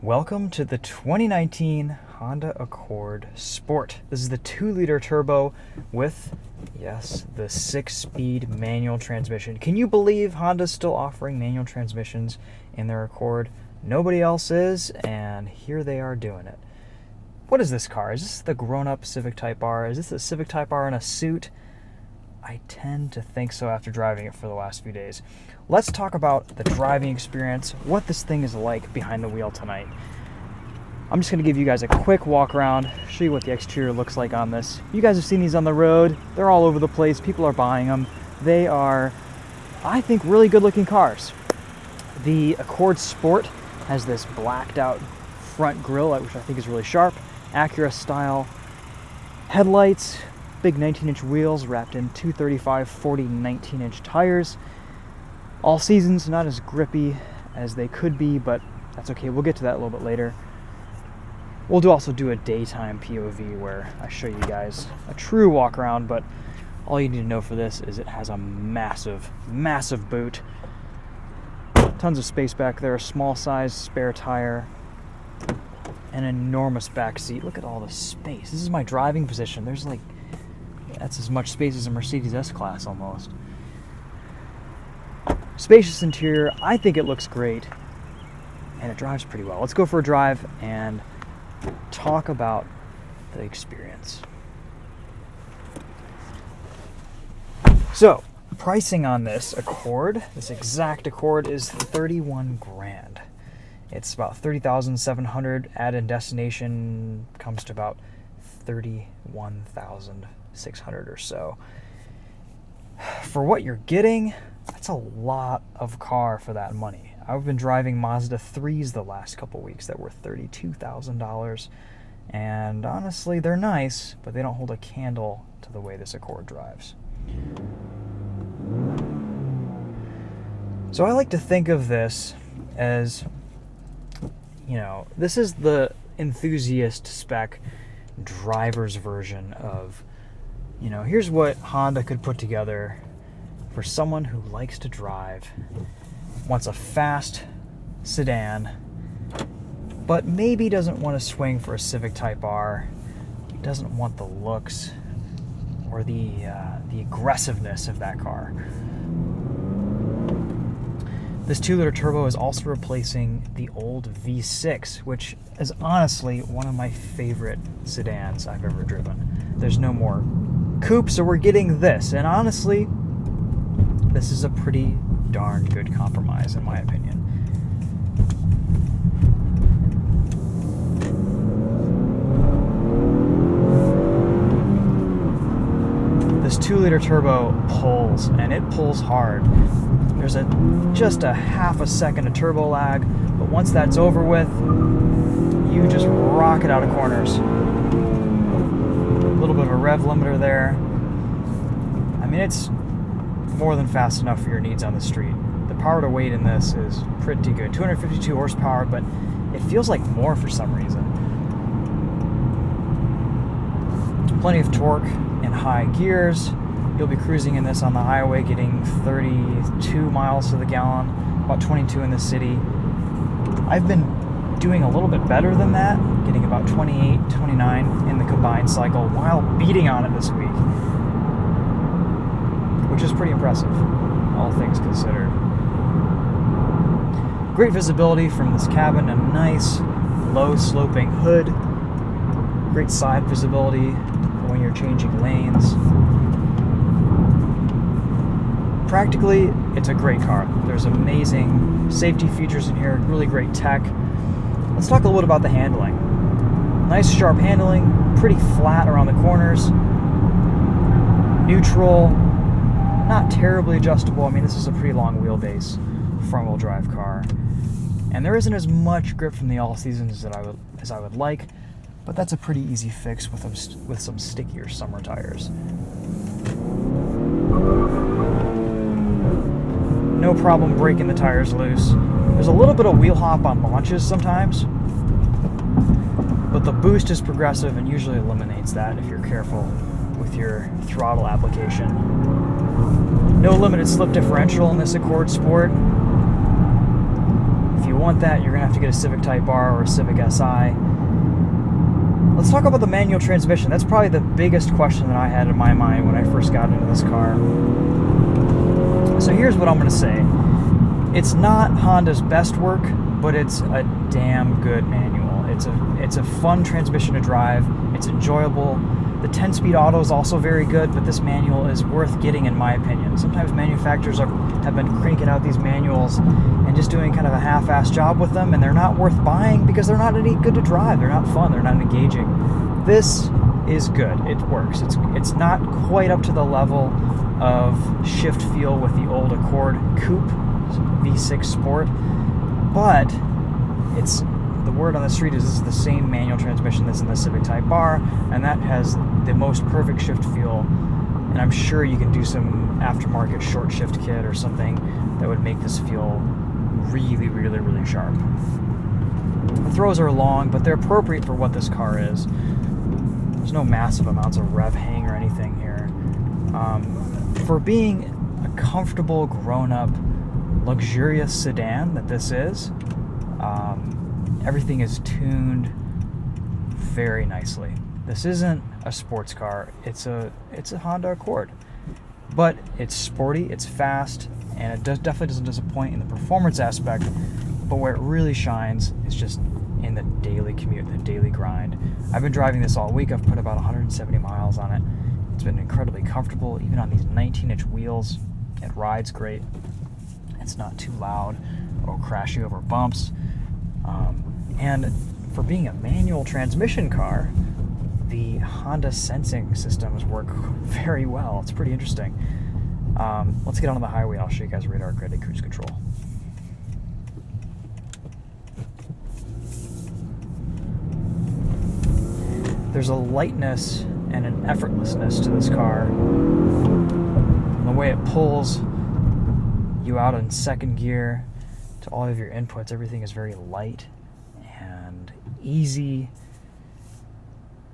Welcome to the 2019 Honda Accord Sport. This is the 2-liter turbo with, yes, the 6-speed manual transmission. Can you believe Honda's still offering manual transmissions in their Accord? Nobody else is, and here they are doing it. What is this car? Is this the grown-up Civic Type R? Is this the Civic Type R in a suit? I tend to think so after driving it for the last few days. Let's talk about the driving experience, what this thing is like behind the wheel tonight. I'm just going to give you guys a quick walk around, show you what the exterior looks like on this. You guys have seen these on the road. They're all over the place. People are buying them. They are, I think, really good looking cars. The Accord Sport has this blacked out front grille, which I think is really sharp. Acura style headlights, big 19-inch wheels wrapped in 235/40 19-inch tires. All seasons, not as grippy as they could be, but that's okay. We'll get to that a little bit later. We'll also do a daytime POV where I show you guys a true walk around, but all you need to know for this is it has a massive, massive boot. Tons of space back there, a small size spare tire, an enormous back seat. Look at all the space. This is my driving position. That's as much space as a Mercedes S-Class almost. Spacious interior. I think it looks great, and it drives pretty well. Let's go for a drive and talk about the experience. So, pricing on this Accord, this exact Accord, is $31,000. It's about $30,700. Add in destination comes to about $31,600 or so. For what you're getting, that's a lot of car for that money. I've been driving Mazda 3s the last couple weeks that were $32,000, and honestly, they're nice, but they don't hold a candle to the way this Accord drives. So I like to think of this as, this is the enthusiast spec driver's version of, here's what Honda could put together for someone who likes to drive, wants a fast sedan, but maybe doesn't want to swing for a Civic Type R, doesn't want the looks or the aggressiveness of that car. This 2-liter turbo is also replacing the old V6, which is honestly one of my favorite sedans I've ever driven. There's no more coupe, so we're getting this, and honestly, this is a pretty darn good compromise in my opinion. This 2-liter turbo pulls, and it pulls hard. There's just a half a second of turbo lag, but once that's over with, you just rock it out of corners. A little bit of a rev limiter there. I mean, it's more than fast enough for your needs on the street. The power to weight in this is pretty good. 252 horsepower, but it feels like more for some reason. Plenty of torque in high gears. You'll be cruising in this on the highway, getting 32 miles to the gallon, about 22 in the city. I've been doing a little bit better than that, getting about 28, 29 in the combined cycle while beating on it this week, which is pretty impressive, all things considered. Great visibility from this cabin, a nice low sloping hood, great side visibility when you're changing lanes. Practically, it's a great car. There's amazing safety features in here, really great tech. Let's talk a little bit about the handling. Nice sharp handling, pretty flat around the corners. Neutral, not terribly adjustable. I mean, this is a pretty long wheelbase front-wheel drive car. And there isn't as much grip from the all-seasons as I would like, but that's a pretty easy fix with some stickier summer tires. No problem breaking the tires loose. There's a little bit of wheel hop on launches sometimes, but the boost is progressive and usually eliminates that if you're careful with your throttle application. No limited slip differential in this Accord Sport. If you want that, you're going to have to get a Civic Type R or a Civic Si. Let's talk about the manual transmission. That's probably the biggest question that I had in my mind when I first got into this car. So here's what I'm going to say. It's not Honda's best work, but it's a damn good manual. It's a fun transmission to drive. It's enjoyable. The 10-speed auto is also very good, but this manual is worth getting, in my opinion. Sometimes manufacturers have been cranking out these manuals and just doing kind of a half-assed job with them, and they're not worth buying because they're not any good to drive. They're not fun. They're not engaging. This is good. It works. It's not quite up to the level of shift feel with the old Accord Coupe V6 Sport, but it's the word on the street is this is the same manual transmission that's in the Civic Type R, and that has the most perfect shift feel. And I'm sure you can do some aftermarket short shift kit or something that would make this feel really, really, really sharp. The throws are long, but they're appropriate for what this car is. There's no massive amounts of rev hang or anything here. For being a comfortable, grown-up, luxurious sedan that this is, everything is tuned very nicely. This isn't a sports car. It's a Honda Accord, but it's sporty, it's fast, and it definitely doesn't disappoint in the performance aspect. But where it really shines is just in the daily commute, the daily grind. I've been driving this all week. I've put about 170 miles on it. It's been incredibly comfortable, even on these 19-inch wheels. It rides great. It's not too loud or crashing over bumps. And for being a manual transmission car, the Honda sensing systems work very well. It's pretty interesting. Let's get on the highway. I'll show you guys radar guided cruise control. There's a lightness and an effortlessness to this car. And the way it pulls you out in second gear to all of your inputs, everything is very light and easy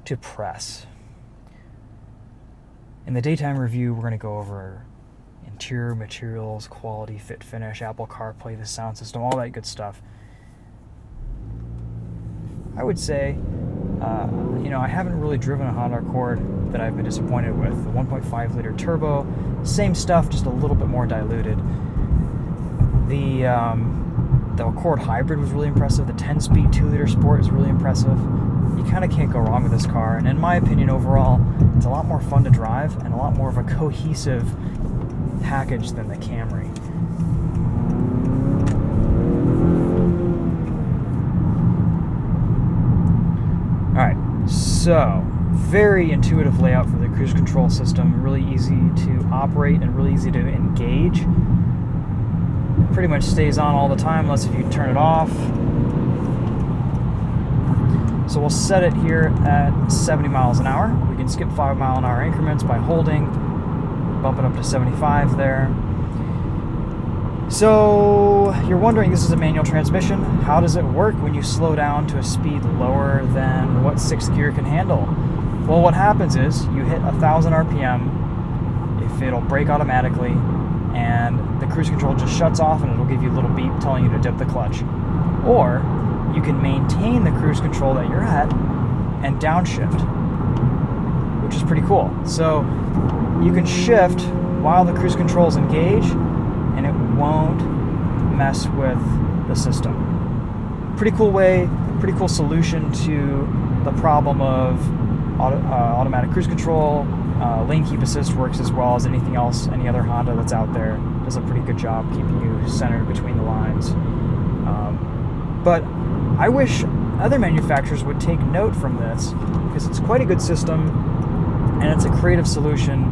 to press. In the daytime review, we're going to go over interior materials, quality, fit, finish, Apple CarPlay, the sound system, all that good stuff. I would say, I haven't really driven a Honda Accord that I've been disappointed with. The 1.5 liter turbo, same stuff, just a little bit more diluted. The Accord Hybrid was really impressive. The 10-speed 2-liter Sport is really impressive. You kind of can't go wrong with this car. And in my opinion, overall, it's a lot more fun to drive and a lot more of a cohesive package than the Camry. Alright, so very intuitive layout for the cruise control system. Really easy to operate and really easy to engage. Pretty much stays on all the time unless if you turn it off. So we'll set it here at 70 miles an hour. We can skip 5 mile an hour increments by holding, bump it up to 75 there. So you're wondering, this is a manual transmission. How does it work when you slow down to a speed lower than what 6th gear can handle? Well, what happens is you hit 1,000 RPM, if it'll brake automatically, and the cruise control just shuts off and it'll give you a little beep telling you to dip the clutch. Or you can maintain the cruise control that you're at and downshift, which is pretty cool. So you can shift while the cruise control is engaged and it won't mess with the system. Pretty cool way, pretty cool solution to the problem of automatic cruise control. Lane keep assist works as well as anything else, any other Honda that's out there. Does a pretty good job keeping you centered between the lines. But I wish other manufacturers would take note from this, because it's quite a good system and it's a creative solution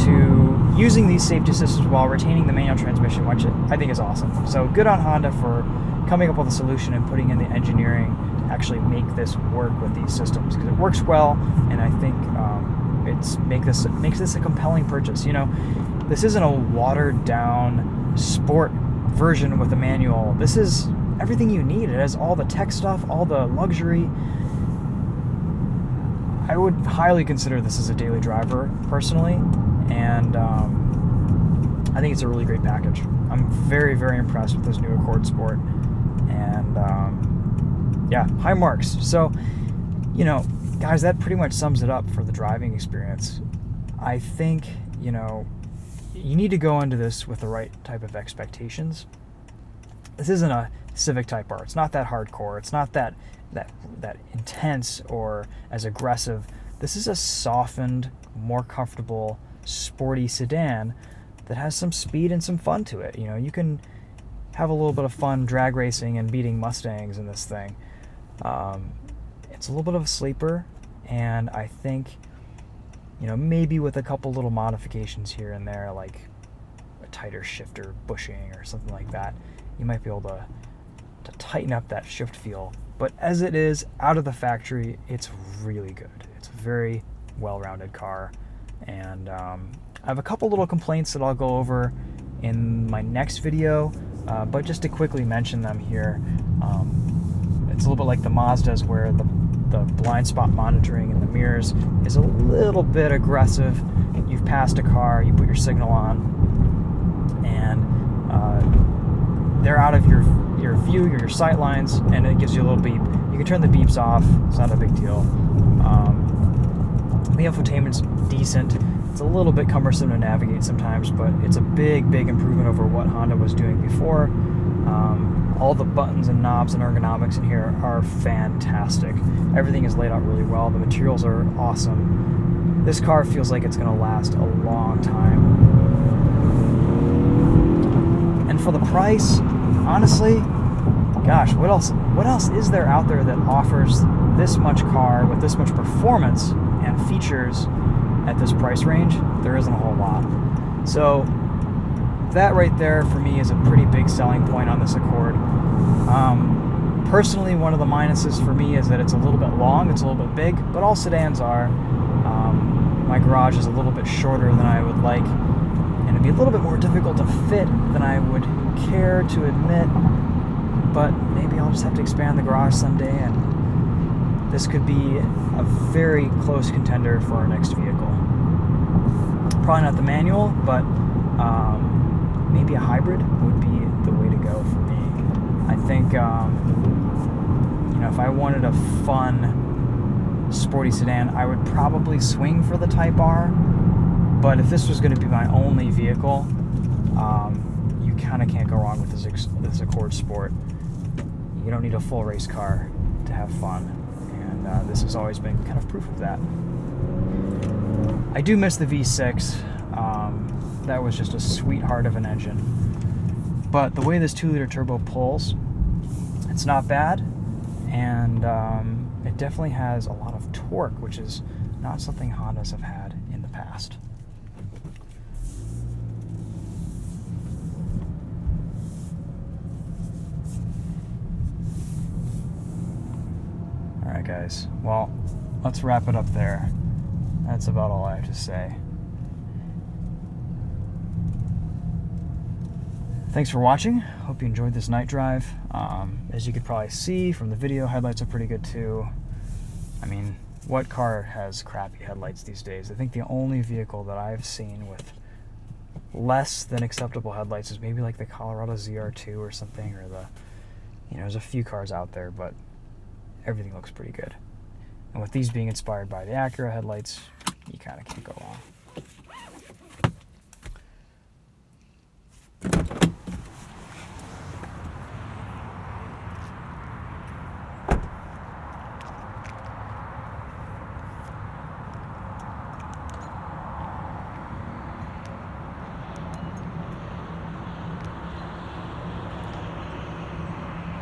to using these safety systems while retaining the manual transmission, which I think is awesome. So good on Honda for coming up with a solution and putting in the engineering to actually make this work with these systems, because it works well, and I think makes this a compelling purchase. This isn't a watered down sport version with a manual. This is everything you need. It has all the tech stuff, all the luxury. I would highly consider this as a daily driver personally, and I think it's a really great package. I'm very, very impressed with this new Accord Sport, And yeah, high marks. So, you know, guys, that pretty much sums it up for the driving experience. I think, you know, you need to go into this with the right type of expectations. This isn't a Civic Type R. It's not that hardcore. It's not that intense or as aggressive. This is a softened, more comfortable, sporty sedan that has some speed and some fun to it. You know, you can have a little bit of fun drag racing and beating Mustangs in this thing. It's a little bit of a sleeper, and I think, you know, maybe with a couple little modifications here and there, like a tighter shifter bushing or something like that, you might be able to tighten up that shift feel. But as it is, out of the factory, it's really good. It's a very well-rounded car. And I have a couple little complaints that I'll go over in my next video, but just to quickly mention them here, it's a little bit like the Mazdas, where the blind spot monitoring in the mirrors is a little bit aggressive. You've passed a car, you put your signal on, and they're out of your view, your sight lines, and it gives you a little beep. You can turn the beeps off. It's not a big deal. The infotainment's decent. It's a little bit cumbersome to navigate sometimes, but it's a big improvement over what Honda was doing before. All the buttons and knobs and ergonomics in here are fantastic. Everything is laid out really well. The materials are awesome. This car feels like it's going to last a long time. And for the price, honestly, gosh, what else is there out there that offers this much car with this much performance and features at this price range? There isn't a whole lot. So that right there for me is a pretty big selling point on this Accord. Personally, one of the minuses for me is that it's a little bit long, it's a little bit big, but all sedans are. My garage is a little bit shorter than I would like, and it'd be a little bit more difficult to fit than I would care to admit, but maybe I'll just have to expand the garage someday, and this could be a very close contender for our next vehicle. Probably not the manual, but maybe a hybrid would be the way to go for me. I think, you know, if I wanted a fun, sporty sedan, I would probably swing for the Type R. But if this was going to be my only vehicle, you kind of can't go wrong with this Accord Sport. You don't need a full race car to have fun, and this has always been kind of proof of that. I do miss the V6. That was just a sweetheart of an engine. But the way this 2-liter turbo pulls, it's not bad, and it definitely has a lot of torque, which is not something Hondas have had in the past. Alright guys, well, let's wrap it up there. That's about all I have to say. Thanks for watching. Hope you enjoyed this night drive. As you could probably see from the video, headlights are pretty good too. I mean, what car has crappy headlights these days? I think the only vehicle that I've seen with less than acceptable headlights is maybe like the Colorado ZR2 or something, or there's a few cars out there, but everything looks pretty good. And with these being inspired by the Acura headlights, you kind of can't go wrong.